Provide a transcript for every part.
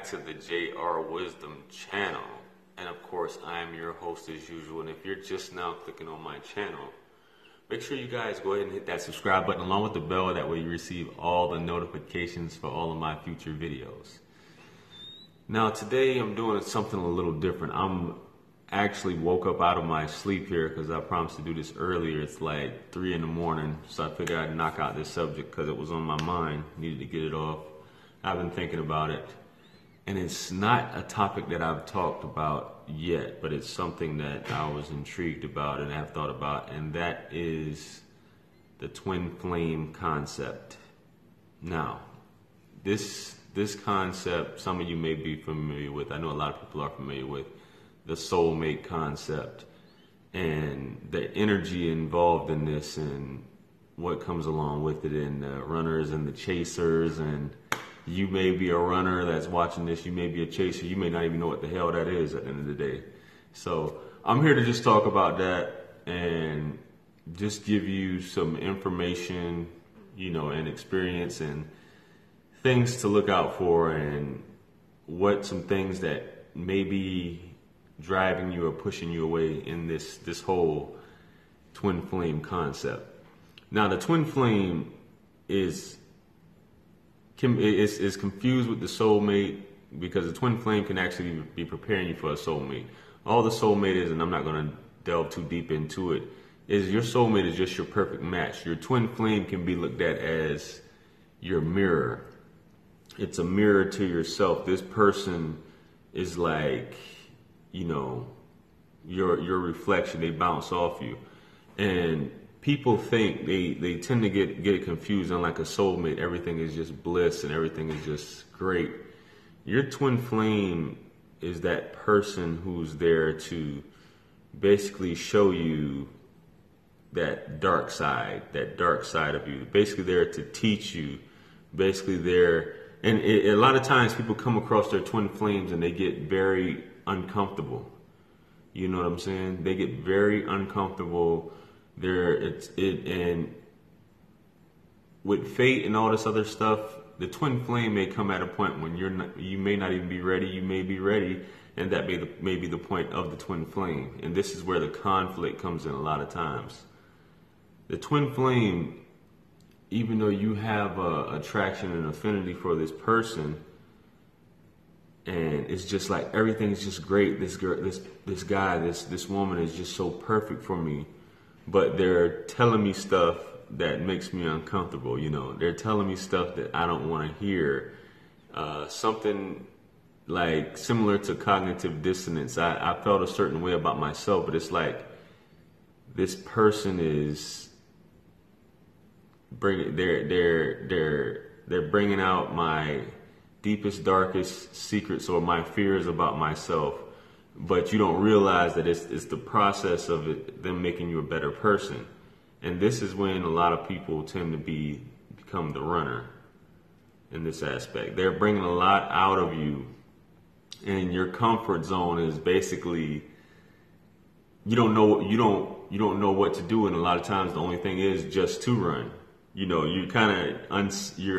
to the JR Wisdom channel. And of course, I am your host as usual. And if you're just now clicking on my channel, make sure you guys go ahead and hit that subscribe button along with the bell. That way you receive all the notifications for all of my future videos. Now today I'm doing something a little different. I'm actually woke up out of my sleep here because I promised to do this earlier. It's like 3 in the morning, so I figured I'd knock out this subject because it was on my mind. Needed to get it off. I've been thinking about it, and it's not a topic that I've talked about yet, but it's something that I was intrigued about and have thought about, and that is the twin flame concept. Now, this concept, some of you may be familiar with. I know a lot of people are familiar with the soulmate concept and the energy involved in this and what comes along with it, and the runners and the chasers. And you may be a runner that's watching this, you may be a chaser, you may not even know what the hell that is at the end of the day. So I'm here to just talk about that and just give you some information, and experience and things to look out for, and what some things that may be driving you or pushing you away in this whole twin flame concept. Now, the twin flame is confused with the soulmate, because the twin flame can actually be preparing you for a soulmate. All the soulmate is, and I'm not going to delve too deep into it, is your soulmate is just your perfect match. Your twin flame can be looked at as your mirror. It's a mirror to yourself. This person is like, your reflection. They bounce off you. And people think they tend to get it confused. Unlike a soulmate, everything is just bliss and everything is just great. Your twin flame is that person who's there to basically show you that dark side of you. Basically there to teach you. Basically there, and a lot of times people come across their twin flames and they get very uncomfortable. You know what I'm saying? They get very uncomfortable. And with fate and all this other stuff, the twin flame may come at a point when you may not even be ready. You may be ready, and that may be the point of the twin flame. And this is where the conflict comes in a lot of times. The twin flame, even though you have attraction and affinity for this person, and it's just like everything's just great. This girl, this guy, this woman is just so perfect for me. But they're telling me stuff that makes me uncomfortable. They're telling me stuff that I don't want to hear. Something like similar to cognitive dissonance. I felt a certain way about myself, but it's like this person is they're bringing out my deepest, darkest secrets or my fears about myself. But you don't realize that it's the process of them making you a better person. And this is when a lot of people tend to become the runner in this aspect. They're bringing a lot out of you, and your comfort zone is basically you don't know what to do, and a lot of times the only thing is just to run. You're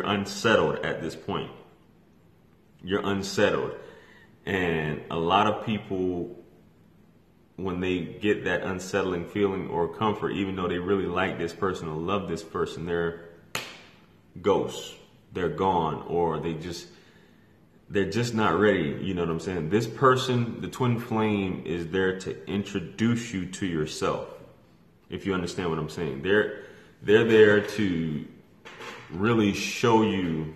unsettled at this point. You're unsettled. And a lot of people, when they get that unsettling feeling or comfort, even though they really like this person or love this person, they're ghosts. They're gone, or they're just not ready. You know what I'm saying? This person, the twin flame, is there to introduce you to yourself. If you understand what I'm saying, they're there to really show you.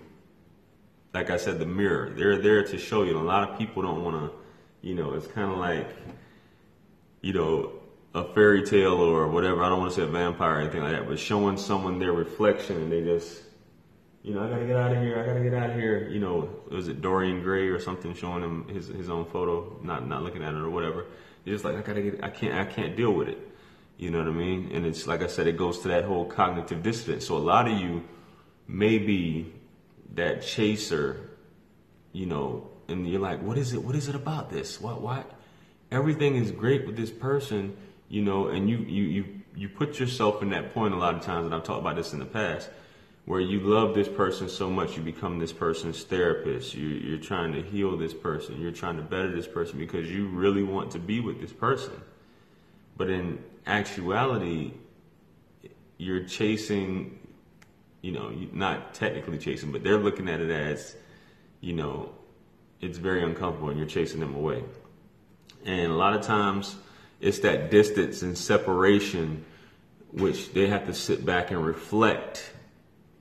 Like I said, the mirror. They're there to show you. And a lot of people don't want to, it's kind of like, a fairy tale or whatever. I don't want to say a vampire or anything like that, but showing someone their reflection, and they just, I gotta get out of here. I gotta get out of here. Was it Dorian Gray or something showing him his own photo, not looking at it or whatever. He's just like, I can't deal with it. You know what I mean? And it's like I said, it goes to that whole cognitive dissonance. So a lot of you may be that chaser, and you're like, what is it about this? Why? Everything is great with this person, and you put yourself in that point a lot of times, and I've talked about this in the past, where you love this person so much, you become this person's therapist. You're trying to heal this person. You're trying to better this person because you really want to be with this person. But in actuality, you're chasing, not technically chasing, but they're looking at it as, it's very uncomfortable and you're chasing them away. And a lot of times it's that distance and separation which they have to sit back and reflect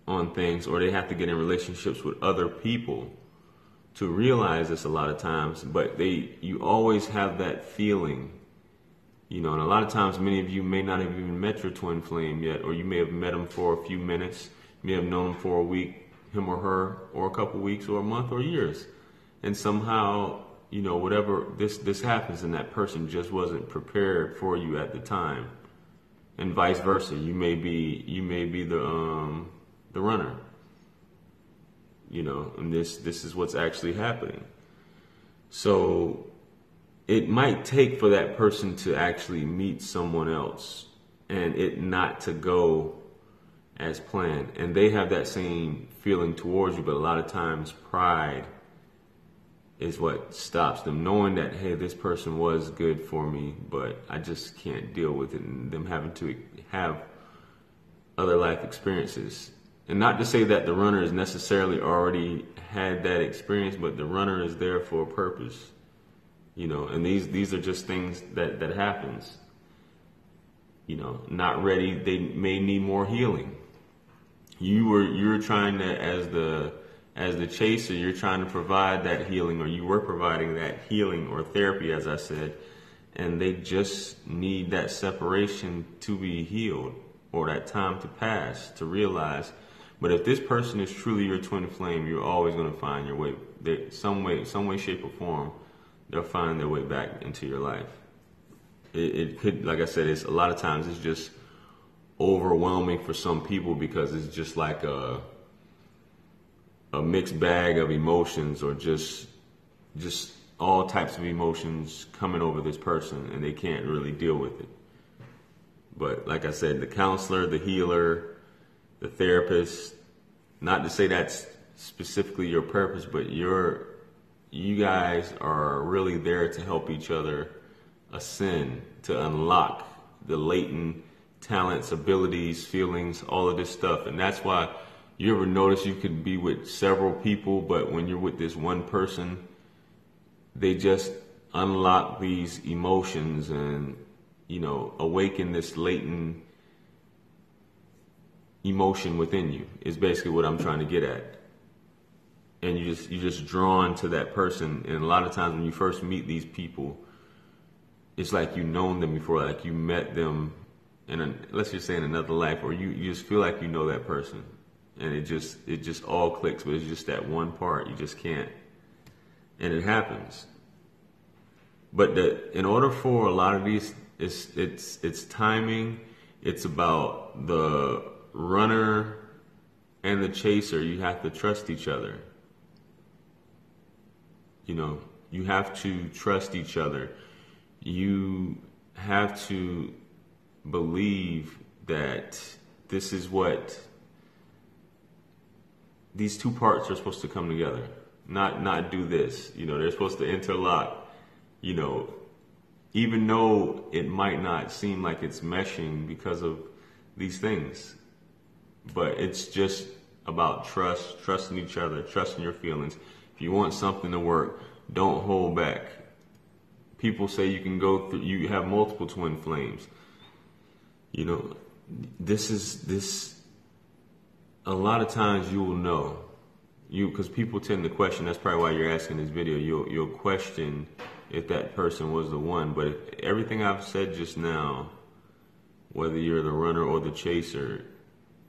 on things, or they have to get in relationships with other people to realize this a lot of times. But you always have that feeling, and a lot of times many of you may not have even met your twin flame yet, or you may have met him for a few minutes, you may have known him for a week, him or her, or a couple weeks or a month or years. And somehow, whatever this happens and that person just wasn't prepared for you at the time. And vice versa. You may be the runner. And this is what's actually happening. So it might take for that person to actually meet someone else and it not to go as planned. And they have that same feeling towards you, but a lot of times pride is what stops them, knowing that, hey, this person was good for me, but I just can't deal with it, and them having to have other life experiences. And not to say that the runner has necessarily already had that experience, but the runner is there for a purpose, and these are just things that happens. Not ready, they may need more healing. You're trying to, as the chaser, you're trying to provide that healing, or you were providing that healing or therapy, as I said, and they just need that separation to be healed, or that time to pass to realize. But if this person is truly your twin flame, you're always going to find your way. Some way, shape, or form, they'll find their way back into your life. It could, like I said, it's a lot of times it's just overwhelming for some people because it's just like a mixed bag of emotions, or just all types of emotions coming over this person, and they can't really deal with it. But like I said, the counselor, the healer, the therapist, not to say that's specifically your purpose, but you guys are really there to help each other ascend, to unlock the latent talents, abilities, feelings, all of this stuff. And that's why you ever notice you could be with several people, but when you're with this one person, they just unlock these emotions and, awaken this latent emotion within you, is basically what I'm trying to get at. And you're just drawn to that person. And a lot of times when you first meet these people, it's like you've known them before, like you met them let's just say in another life, or you just feel like you know that person. And it just all clicks, but it's just that one part you just can't. And it happens. But in order for a lot of these, it's timing. It's about the runner and the chaser. You have to trust each other. You have to trust each other. You have to believe that this is what these two parts are supposed to come together. Not do this. They're supposed to interlock. Even though it might not seem like it's meshing because of these things, but it's just about trusting each other, trusting your feelings. If you want something to work, don't hold back. People say you can go through, you have multiple twin flames. A lot of times you will know, because people tend to question. That's probably why you're asking this video. You'll question if that person was the one. But if everything I've said just now, whether you're the runner or the chaser,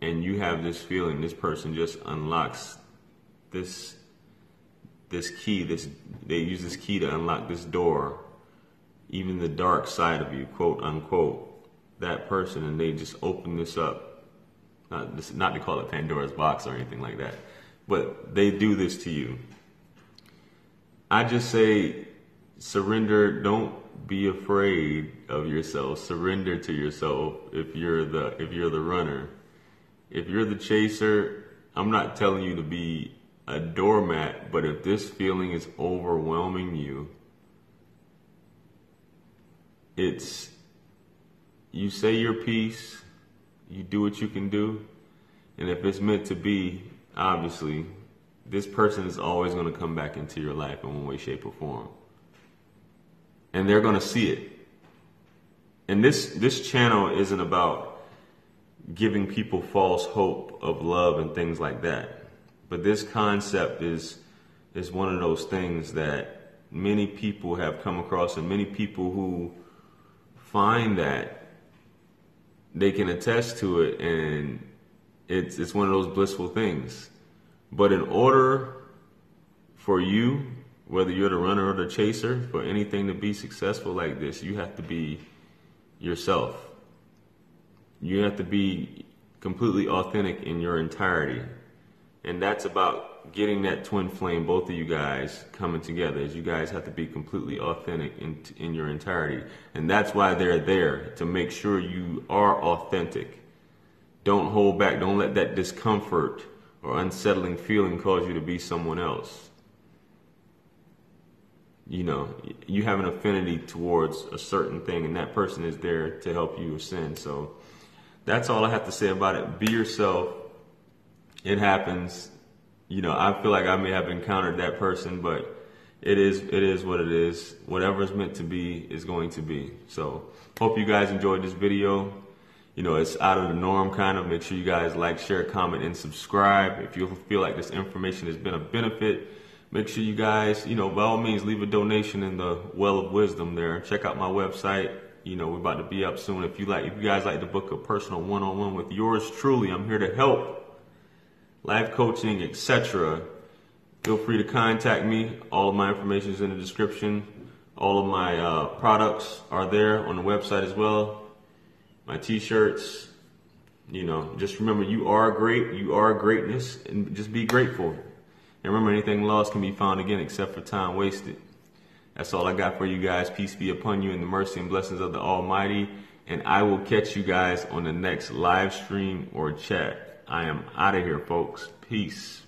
and you have this feeling, this person just unlocks this key. They use this key to unlock this door, even the dark side of you, quote unquote. That person, and they just open this up. Not to call it Pandora's box or anything like that, but they do this to you. I just say surrender. Don't be afraid of yourself. Surrender to yourself. If you're the runner, if you're the chaser, I'm not telling you to be a doormat, but if this feeling is overwhelming you, you say your piece, you do what you can do, and if it's meant to be, obviously, this person is always going to come back into your life in one way, shape, or form. And they're going to see it. And this channel isn't about giving people false hope of love and things like that. But this concept is one of those things that many people have come across, and many people who find that they can attest to it, and it's one of those blissful things. But in order for you, whether you're the runner or the chaser, for anything to be successful like this, you have to be yourself. You have to be completely authentic in your entirety. And that's about getting that twin flame, both of you guys coming together, as you guys have to be completely authentic in your entirety. And that's why they're there, to make sure you are authentic. Don't hold back. Don't let that discomfort or unsettling feeling cause you to be someone else. You know, you have an affinity towards a certain thing, and that person is there to help you ascend. So that's all I have to say about it. Be yourself. It happens. You know, I feel like I may have encountered that person, but it is what it is. Whatever is meant to be is going to be. So hope you guys enjoyed this video. You know, it's out of the norm kind of. Make sure you guys like, share, comment, and subscribe. If you feel like this information has been a benefit, make sure you guys, you know, by all means, leave a donation in the well of wisdom there. Check out my website. You know, we're about to be up soon. If you guys like to book a personal one-on-one with yours truly, I'm here to help. Life coaching, etc. Feel free to contact me. All of my information is in the description. All of my products are there on the website as well. My t-shirts. You know, just remember, you are great. You are greatness, and just be grateful. And remember, anything lost can be found again except for time wasted. That's all I got for you guys. Peace be upon you in the mercy and blessings of the Almighty. And I will catch you guys on the next live stream or chat. I am out of here, folks. Peace.